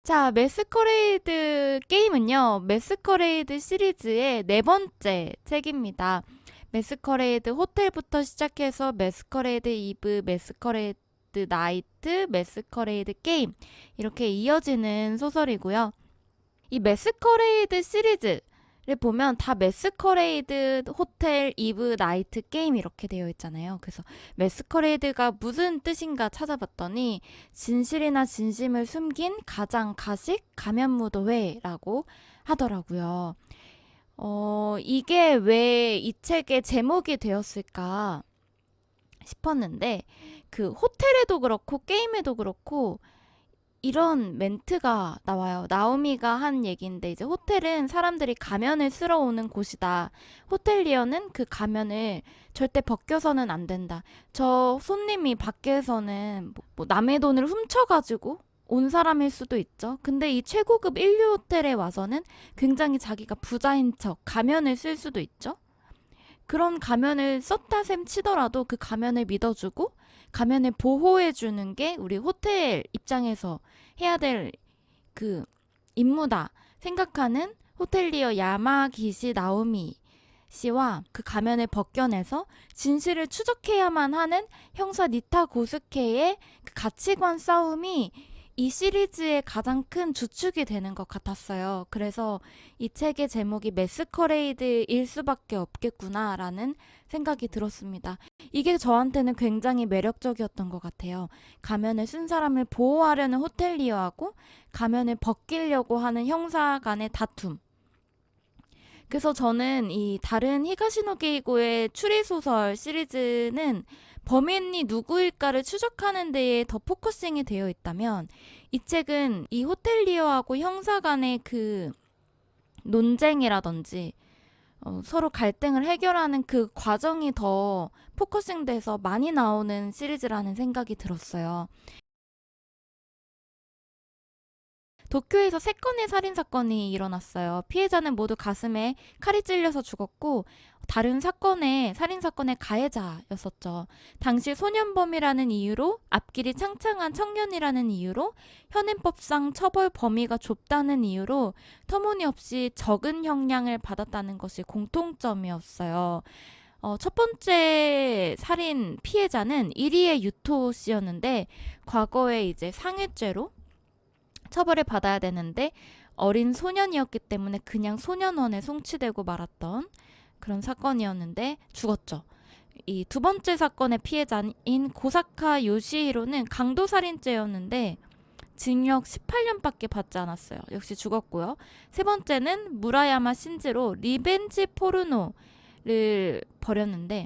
자, 매스커레이드 게임은요, 매스커레이드 시리즈의 네 번째 책입니다. 매스커레이드 호텔부터 시작해서 매스커레이드 이브, 매스커레이드 나이트, 매스커레이드 게임 이렇게 이어지는 소설이고요. 이 매스커레이드 시리즈를 보면 다 매스커레이드 호텔 이브 나이트 게임 이렇게 되어 있잖아요. 그래서 매스커레이드가 무슨 뜻인가 찾아봤더니 진실이나 진심을 숨긴 가장 가식 가면무도회라고 하더라고요. 이게 왜 이 책의 제목이 되었을까 싶었는데 그 호텔에도 그렇고 게임에도 그렇고 이런 멘트가 나와요. 나오미가 한 얘기인데 이제 호텔은 사람들이 가면을 쓰러 오는 곳이다. 호텔리어는 그 가면을 절대 벗겨서는 안 된다. 저 손님이 밖에서는 뭐 남의 돈을 훔쳐가지고 온 사람일 수도 있죠. 근데 이 최고급 인류 호텔에 와서는 굉장히 자기가 부자인 척 가면을 쓸 수도 있죠. 그런 가면을 썼다 셈 치더라도 그 가면을 믿어주고 가면을 보호해주는 게 우리 호텔 입장에서 해야 될 그 임무다 생각하는 호텔리어 야마기시 나오미 씨와 그 가면을 벗겨내서 진실을 추적해야만 하는 형사 니타 고스케의 그 가치관 싸움이 이 시리즈의 가장 큰 주축이 되는 것 같았어요. 그래서 이 책의 제목이 매스커레이드일 수밖에 없겠구나라는 생각이 들었습니다. 이게 저한테는 굉장히 매력적이었던 것 같아요. 가면을 쓴 사람을 보호하려는 호텔리어하고 가면을 벗기려고 하는 형사 간의 다툼. 그래서 저는 이 다른 히가시노 게이고의 추리소설 시리즈는 범인이 누구일까를 추적하는 데에 더 포커싱이 되어 있다면 이 책은 이 호텔리어하고 형사 간의 그 논쟁이라든지 서로 갈등을 해결하는 그 과정이 더 포커싱 돼서 많이 나오는 시리즈라는 생각이 들었어요. 도쿄에서 3건의 살인사건이 일어났어요. 피해자는 모두 가슴에 칼이 찔려서 죽었고 다른 사건의 살인사건의 가해자였었죠. 당시 소년범이라는 이유로 앞길이 창창한 청년이라는 이유로 현행법상 처벌 범위가 좁다는 이유로 터무니없이 적은 형량을 받았다는 것이 공통점이었어요. 첫 번째 살인 피해자는 이리의 유토 씨였는데 과거에 이제 상해죄로 처벌을 받아야 되는데 어린 소년이었기 때문에 그냥 소년원에 송치되고 말았던 그런 사건이었는데 죽었죠. 이 두 번째 사건의 피해자인 고사카 요시히로는 강도살인죄였는데 징역 18년밖에 받지 않았어요. 역시 죽었고요. 세 번째는 무라야마 신지로 리벤지 포르노를 벌였는데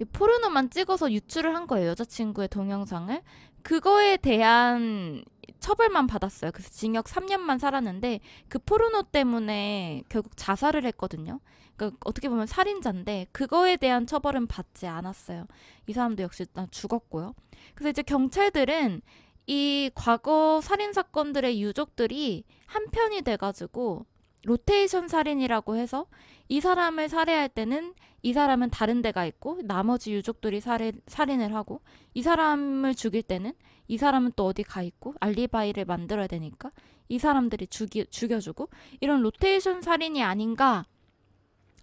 이 포르노만 찍어서 유출을 한 거예요. 여자친구의 동영상을. 그거에 대한 처벌만 받았어요. 그래서 징역 3년만 살았는데 그 포르노 때문에 결국 자살을 했거든요. 그러니까 어떻게 보면 살인자인데 그거에 대한 처벌은 받지 않았어요. 이 사람도 역시 죽었고요. 그래서 이제 경찰들은 이 과거 살인 사건들의 유족들이 한편이 돼가지고 로테이션 살인이라고 해서 이 사람을 살해할 때는 이 사람은 다른 데가 있고 나머지 유족들이 살인을 하고 이 사람을 죽일 때는 이 사람은 또 어디 가 있고 알리바이를 만들어야 되니까 이 사람들이 죽여주고 이런 로테이션 살인이 아닌가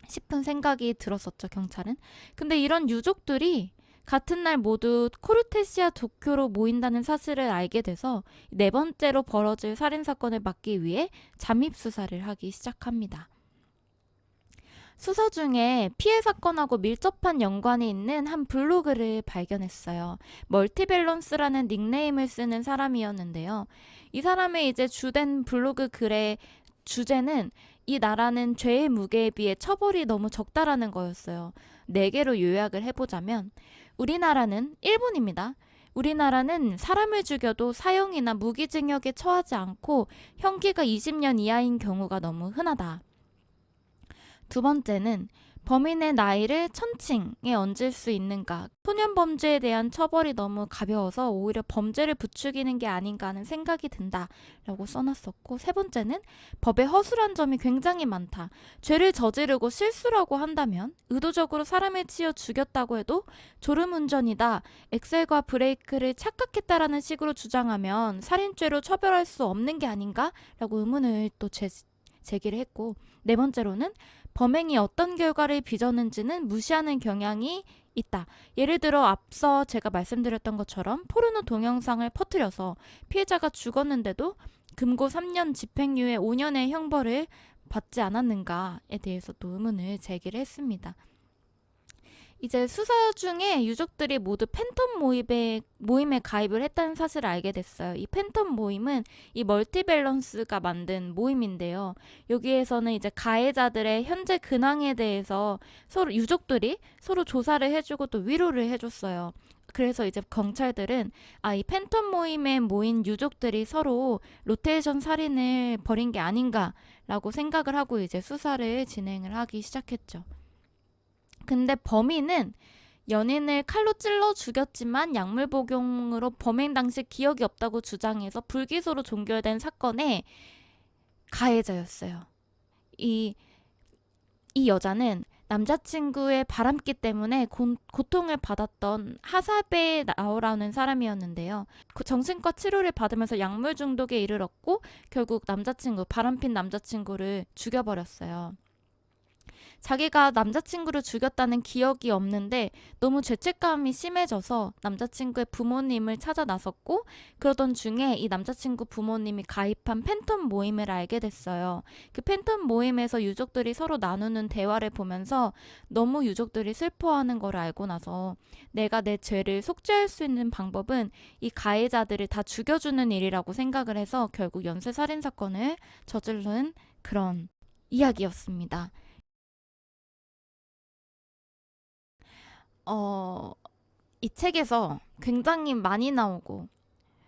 싶은 생각이 들었었죠, 경찰은. 근데 이런 유족들이 같은 날 모두 코르테시아 도쿄로 모인다는 사실을 알게 돼서 네 번째로 벌어질 살인사건을 막기 위해 잠입수사를 하기 시작합니다. 수사 중에 피해 사건하고 밀접한 연관이 있는 한 블로그를 발견했어요. 멀티밸런스라는 닉네임을 쓰는 사람이었는데요. 이 사람의 이제 주된 블로그 글의 주제는 이 나라는 죄의 무게에 비해 처벌이 너무 적다라는 거였어요. 4개로 요약을 해보자면 우리나라는 일본입니다. 우리나라는 사람을 죽여도 사형이나 무기징역에 처하지 않고 형기가 20년 이하인 경우가 너무 흔하다. 두 번째는 범인의 나이를 천칭에 얹을 수 있는가? 소년 범죄에 대한 처벌이 너무 가벼워서 오히려 범죄를 부추기는 게 아닌가 하는 생각이 든다 라고 써놨었고, 세 번째는 법에 허술한 점이 굉장히 많다. 죄를 저지르고 실수라고 한다면 의도적으로 사람을 치어 죽였다고 해도 졸음운전이다, 엑셀과 브레이크를 착각했다라는 식으로 주장하면 살인죄로 처벌할 수 없는 게 아닌가? 라고 의문을 또 제기를 했고, 네 번째로는 범행이 어떤 결과를 빚었는지는 무시하는 경향이 있다. 예를 들어 앞서 제가 말씀드렸던 것처럼 포르노 동영상을 퍼뜨려서 피해자가 죽었는데도 금고 3년 집행유예 5년의 형벌을 받지 않았는가에 대해서 또 의문을 제기를 했습니다. 이제 수사 중에 유족들이 모두 팬텀 모임에 가입을 했다는 사실을 알게 됐어요. 이 팬텀 모임은 이 멀티밸런스가 만든 모임인데요. 여기에서는 이제 가해자들의 현재 근황에 대해서 서로 유족들이 서로 조사를 해주고 또 위로를 해줬어요. 그래서 이제 경찰들은 이 팬텀 모임에 모인 유족들이 서로 로테이션 살인을 벌인 게 아닌가라고 생각을 하고 이제 수사를 진행을 하기 시작했죠. 근데 범인은 연인을 칼로 찔러 죽였지만 약물 복용으로 범행 당시 기억이 없다고 주장해서 불기소로 종결된 사건의 가해자였어요. 이 여자는 남자친구의 바람기 때문에 고통을 받았던 하사베 나오라는 사람이었는데요. 그 정신과 치료를 받으면서 약물 중독에 이르렀고 결국 바람핀 남자친구를 죽여버렸어요. 자기가 남자친구를 죽였다는 기억이 없는데 너무 죄책감이 심해져서 남자친구의 부모님을 찾아 나섰고, 그러던 중에 이 남자친구 부모님이 가입한 팬텀 모임을 알게 됐어요. 그 팬텀 모임에서 유족들이 서로 나누는 대화를 보면서 너무 유족들이 슬퍼하는 걸 알고 나서 내가 내 죄를 속죄할 수 있는 방법은 이 가해자들을 다 죽여주는 일이라고 생각을 해서 결국 연쇄살인 사건을 저지른 그런 이야기였습니다. 이 책에서 굉장히 많이 나오고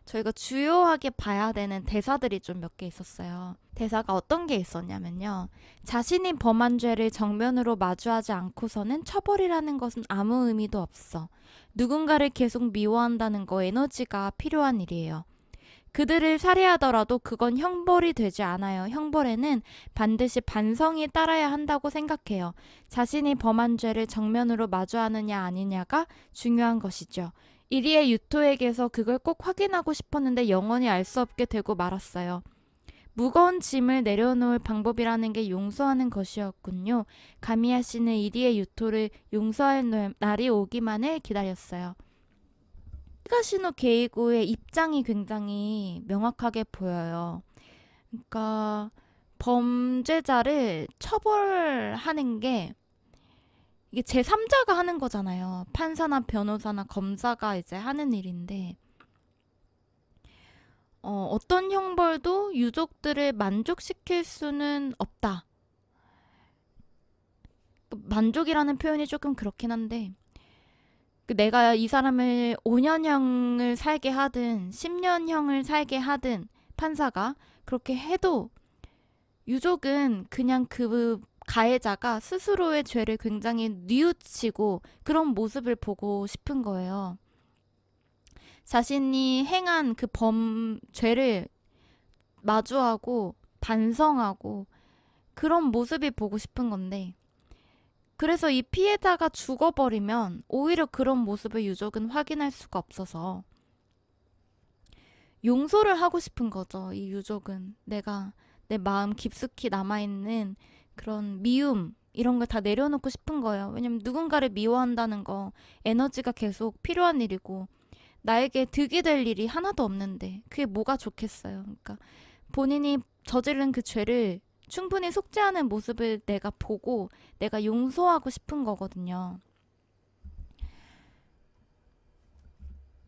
저희가 주요하게 봐야 되는 대사들이 좀 몇 개 있었어요. 대사가 어떤 게 있었냐면요. 자신이 범한 죄를 정면으로 마주하지 않고서는 처벌이라는 것은 아무 의미도 없어. 누군가를 계속 미워한다는 거 에너지가 필요한 일이에요. 그들을 살해하더라도 그건 형벌이 되지 않아요. 형벌에는 반드시 반성이 따라야 한다고 생각해요. 자신이 범한 죄를 정면으로 마주하느냐 아니냐가 중요한 것이죠. 이리의 유토에게서 그걸 꼭 확인하고 싶었는데 영원히 알 수 없게 되고 말았어요. 무거운 짐을 내려놓을 방법이라는 게 용서하는 것이었군요. 가미야 씨는 이리의 유토를 용서할 날이 오기만을 기다렸어요. 히가시노 게이고의 입장이 굉장히 명확하게 보여요. 그러니까 범죄자를 처벌하는 게 이게 제3자가 하는 거잖아요. 판사나 변호사나 검사가 이제 하는 일인데 어떤 형벌도 유족들을 만족시킬 수는 없다. 만족이라는 표현이 조금 그렇긴 한데 내가 이 사람을 5년형을 살게 하든 10년형을 살게 하든 판사가 그렇게 해도 유족은 그냥 그 가해자가 스스로의 죄를 굉장히 뉘우치고 그런 모습을 보고 싶은 거예요. 자신이 행한 그 죄를 마주하고 반성하고 그런 모습이 보고 싶은 건데, 그래서 이 피해자가 죽어버리면 오히려 그런 모습을 유족은 확인할 수가 없어서 용서를 하고 싶은 거죠. 이 유족은 내가 내 마음 깊숙이 남아있는 그런 미움 이런 걸 다 내려놓고 싶은 거예요. 왜냐면 누군가를 미워한다는 거 에너지가 계속 필요한 일이고 나에게 득이 될 일이 하나도 없는데 그게 뭐가 좋겠어요. 그러니까 본인이 저지른 그 죄를 충분히 속죄하는 모습을 내가 보고 내가 용서하고 싶은 거거든요.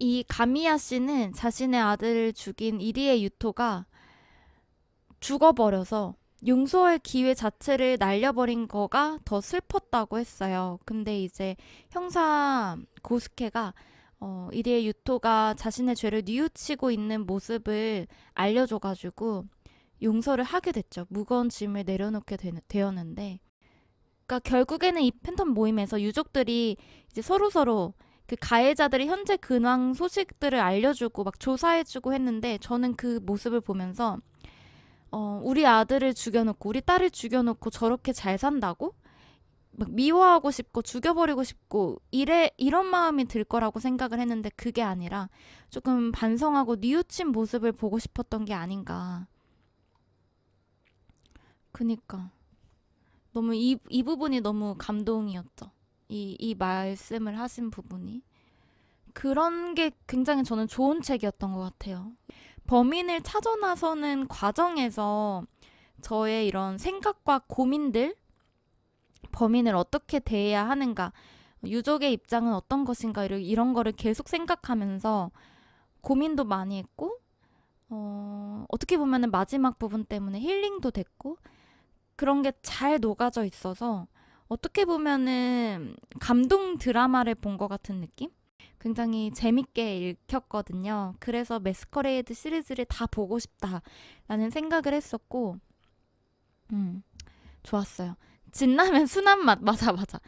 이 가미야 씨는 자신의 아들을 죽인 이리의 유토가 죽어버려서 용서할 기회 자체를 날려버린 거가 더 슬펐다고 했어요. 근데 이제 형사 고스케가 이리의 유토가 자신의 죄를 뉘우치고 있는 모습을 알려줘가지고 용서를 하게 됐죠. 무거운 짐을 내려놓게 되었는데 그러니까 결국에는 이 팬텀 모임에서 유족들이 이제 서로서로 그 가해자들의 현재 근황 소식들을 알려주고 막 조사해주고 했는데 저는 그 모습을 보면서 우리 아들을 죽여놓고 우리 딸을 죽여놓고 저렇게 잘 산다고? 막 미워하고 싶고 죽여버리고 싶고 이런 마음이 들 거라고 생각을 했는데 그게 아니라 조금 반성하고 뉘우친 모습을 보고 싶었던 게 아닌가. 그니까 너무 이 부분이 너무 감동이었죠. 이 말씀을 하신 부분이. 그런 게 굉장히 저는 좋은 책이었던 것 같아요. 범인을 찾아 나서는 과정에서 저의 이런 생각과 고민들, 범인을 어떻게 대해야 하는가, 유족의 입장은 어떤 것인가, 이런 거를 계속 생각하면서 고민도 많이 했고, 어떻게 보면은 마지막 부분 때문에 힐링도 됐고, 그런 게 잘 녹아져 있어서 어떻게 보면은 감동 드라마를 본 것 같은 느낌? 굉장히 재밌게 읽혔거든요. 그래서 매스커레이드 시리즈를 다 보고 싶다라는 생각을 했었고, 좋았어요. 진라면 순한 맛, 맞아, 맞아.